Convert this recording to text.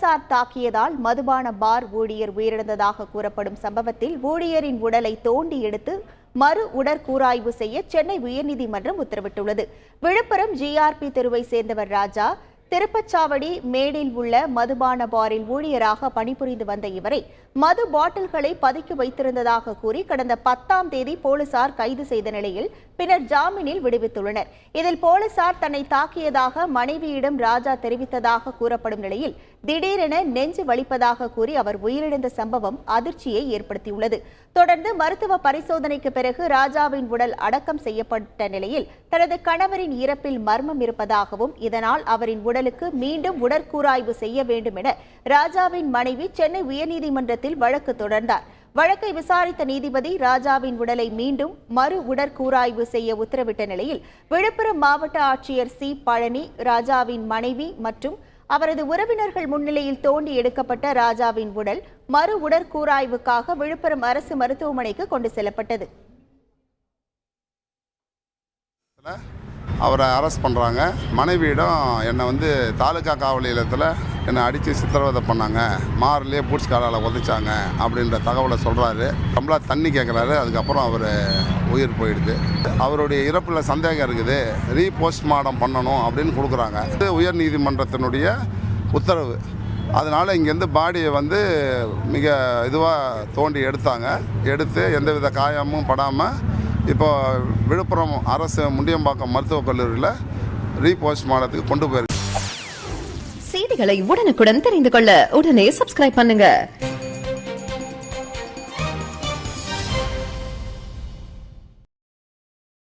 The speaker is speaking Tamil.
போலீசார் தாக்கியதால் மதுபான பார் ஊழியர் உயிரிழந்ததாக கூறப்படும் சம்பவத்தில் ஊழியரின் உடலை தோண்டி எடுத்து மறு உடற்கூராய்வு செய்ய சென்னை உயர்நீதிமன்றம் உத்தரவிட்டுள்ளது. விழுப்புரம் ஜிஆர்பி தெருவை சேர்ந்தவர் ராஜா திருப்பச்சாவடி மேடில் உள்ள மதுபான பாரில் ஊழியராக பணிபுரிந்து வந்த இவரை மது பாட்டில்களை பதுக்கி வைத்திருந்ததாக கூறி கடந்த 10ஆம் தேதி போலீசார் கைது செய்த நிலையில் பின்னர் ஜாமீனில் விடுவித்துள்ளனர். இதில் போலீசார் தன்னை தாக்கியதாக மனைவியிடம் ராஜா தெரிவித்ததாக கூறப்படும் நிலையில் திடீரென நெஞ்சு வலிப்பதாக கூறி அவர் உயிரிழந்த சம்பவம் அதிர்ச்சியை ஏற்படுத்தியுள்ளது. தொடர்ந்து மருத்துவ பரிசோதனைக்கு பிறகு ராஜாவின் உடல் அடக்கம் செய்யப்பட்ட நிலையில் தனது கணவரின் இறப்பில் மர்மம் இருப்பதாகவும் இதனால் அவரின் உடலுக்கு மீண்டும் உடற்கூராய்வு செய்ய வேண்டும் என ராஜாவின் மனைவி சென்னை உயர்நீதிமன்றத்தில் வழக்கு தொடர்ந்தார். வழக்கை விசாரித்த நீதிபதி ராஜாவின் உடலை மீண்டும் மறு உடற்கூராய்வு செய்ய உத்தரவிட்ட நிலையில் விழுப்புரம் மாவட்ட ஆட்சியர் சி பழனி ராஜாவின் மனைவி மற்றும் அவரது உறவினர்கள் முன்னிலையில் தோண்டி எடுக்கப்பட்ட ராஜாவின் உடல் மறு உடற்கூராய்வுக்காக விழுப்புரம் அரசு மருத்துவமனைக்கு கொண்டு செல்லப்பட்டது. அவரை அரெஸ்ட் பண்ணுறாங்க. மனைவியிடம் என்னை தாலுகா காவல் நிலையத்தில் என்னை அடித்து சித்திரவதை பண்ணாங்க, மாரிலே பூட்ஸ் காலால் உதைச்சாங்க அப்படின்ற தகவலை சொல்கிறாரு. நம்மளா தண்ணி கேட்குறாரு. அதுக்கப்புறம் அவர் உயிர் போயிடுது. அவருடைய இறப்பில் சந்தேகம் இருக்குது, ரீபோஸ்ட்மார்ட்டம் பண்ணணும் அப்படின்னு கொடுக்குறாங்க. இது உயர் நீதிமன்றத்தினுடைய உத்தரவு. அதனால் இங்கேருந்து பாடியை மிக இதுவாக தோண்டி எடுத்து எந்தவித காயமும் படாமல் இப்போ விழுப்புரம் அரசு முண்டியம்பாக்கம் மருத்துவக் கல்லூரியில் ரீபோஸ்ட்மார்ட்டத்துக்கு கொண்டு போயிருக்கு. செய்திகளை உடனுக்குடன் தெரிந்து கொள்ள உடனே சப்ஸ்கிரைப் பண்ணுங்க.